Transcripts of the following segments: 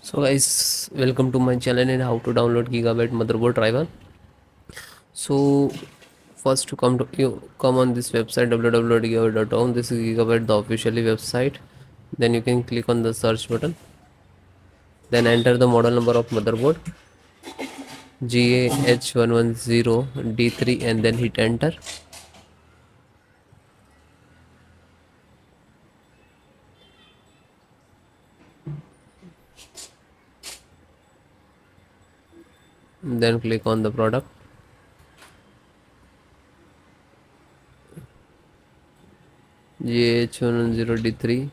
So guys, welcome to my channel and how to download Gigabyte motherboard driver. So first to come on this website www.gigabyte.com. This is Gigabyte, the officially website. Then you can click on the search button. Then enter the model number of motherboard GA-H110-D3 and then hit enter. Then click on the product. GA-H110-D3.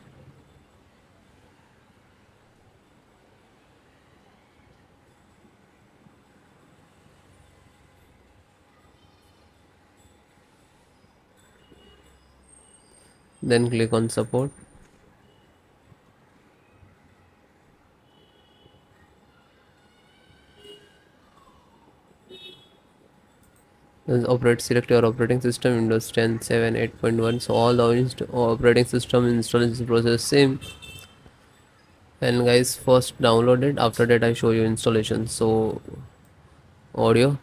Then click on support. Then select your operating system, Windows 10, 7, 8.1. So all the operating system installation process same. And guys, first download it. After that, I show you installation. So audio.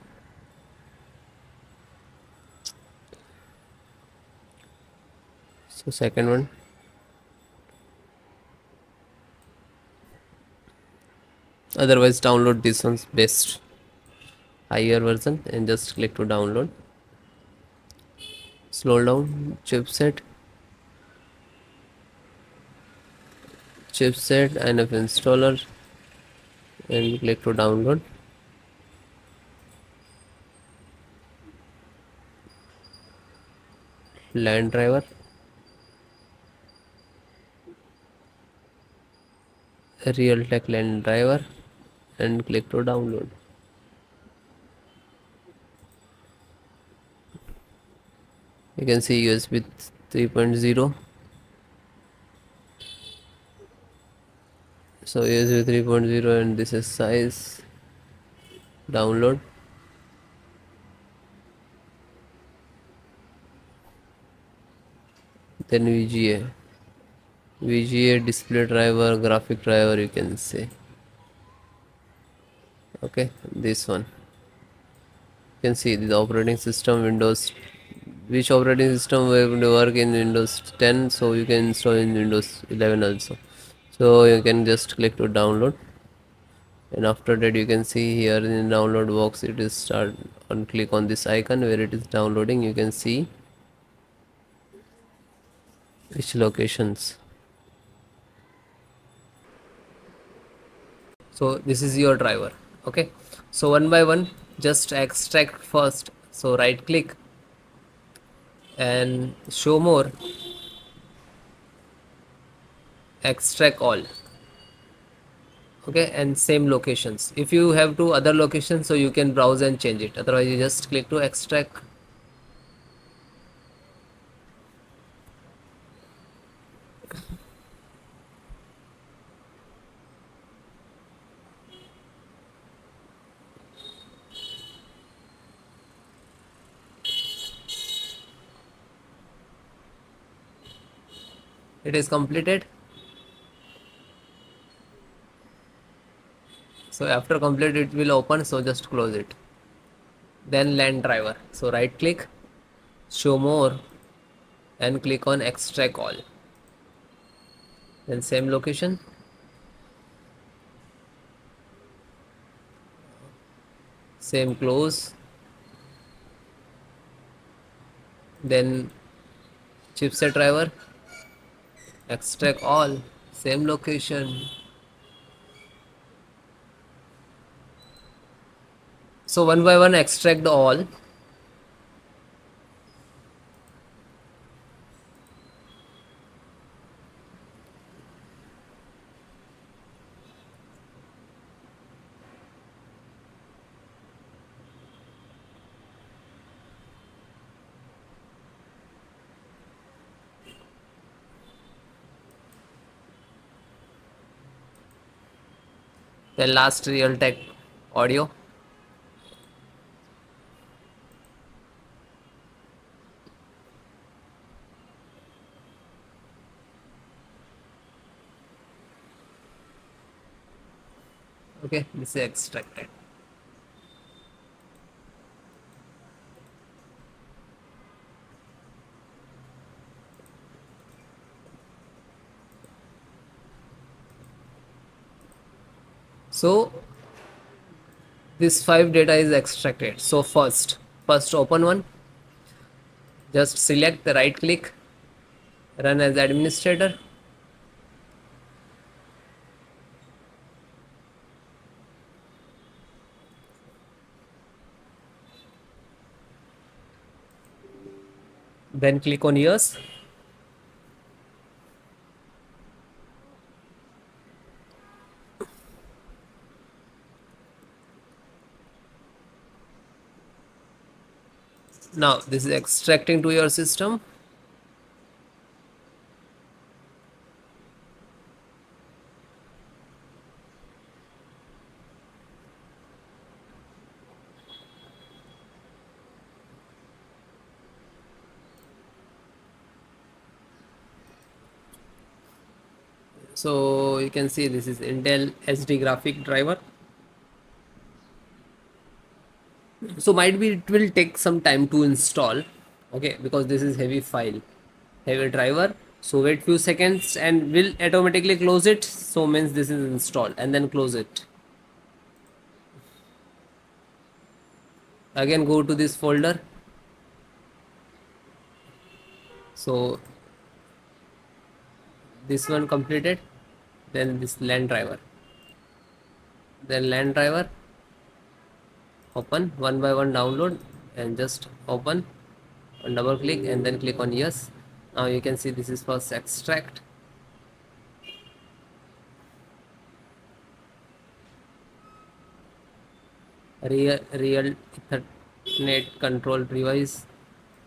So second one. Otherwise, download this one's best higher version and just click to download. Slow down. Chipset and of installer and click to download. LAN driver. Realtek LAN driver and click to download. You can see USB 3.0. So USB 3.0 and this is size. Download. Then VGA display driver, graphic driver, you can say. Okay, this one. You can see the operating system Windows. Which operating system will work in Windows 10, so you can install in Windows 11 also. So you can just click to download, and after that you can see here in the download box it is start and click on this icon where it is downloading. You can see which locations. So this is your driver. Okay, so one by one just extract first. So right click and show more, extract all. Okay, and same locations. If you have two other locations, so you can browse and change it, otherwise you just click to extract. It is completed. So after complete it will open, so just close it. Then LAN driver, so right click, show more and click on extract all. Then same location, same close. Then chipset driver, extract all, same location. So one by one extract all. Then last Realtek audio. Okay, this is extracted. So this 5 data is extracted. So first open one, just select the right click, run as administrator. Then click on yes. Now this is extracting to your system. So you can see this is Intel SD graphic driver. So might be it will take some time to install, okay, because this is heavy file, heavy driver. So wait few seconds and will automatically close it. So means this is installed, and then close it. Again go to this folder. So this one completed, then this LAN driver, then LAN driver, open one by one, download, and just open and double click and then click on yes. Now you can see this is first extract. Real Ethernet control device.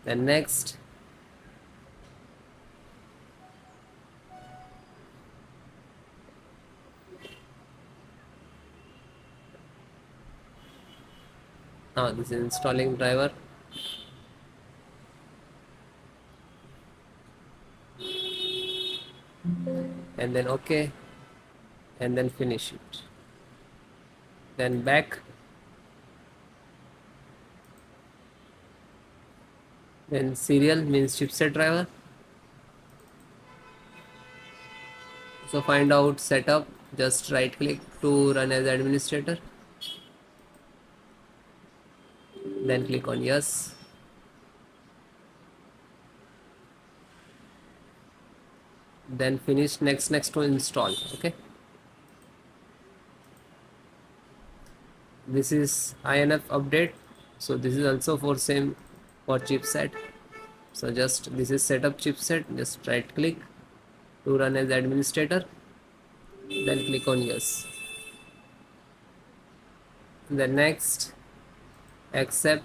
Then next, now this is installing driver. And then okay, and then finish it. Then back, then serial means chipset driver. So find out setup, just right click to run as administrator, then click on yes. Then finish next to install. Okay, this is INF update. So this is also for same for chipset. So just this is setup chipset, just right click to run as administrator, then click on yes. Then next, accept,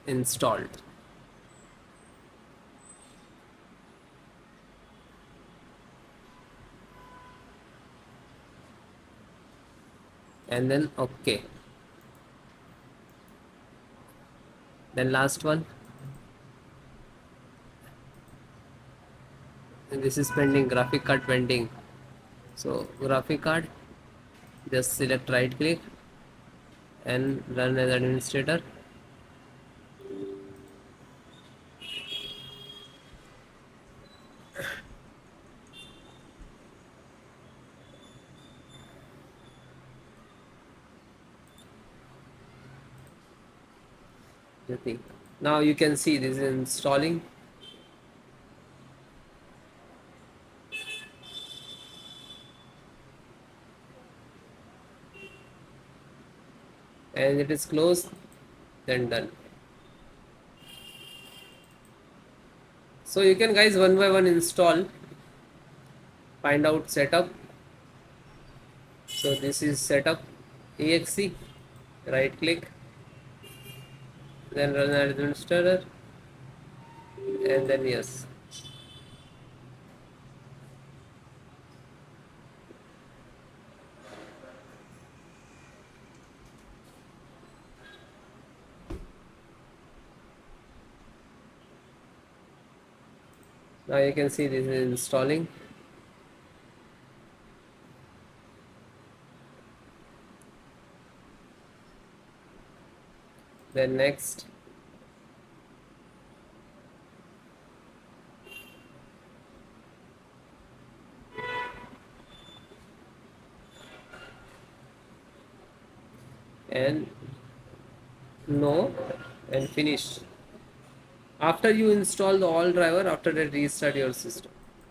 installed. And then okay. Then last one, and this is pending, graphic card pending. So graphic card, just select right click and run as administrator. Nothing. Now you can see this is installing. And it is closed, then done. So you can guys one by one install, find out setup. So this is setup exe, right click, then run as administrator, and then yes. Now you can see this is installing. Then next, and no, and finish. After you install the all driver, after that restart your system.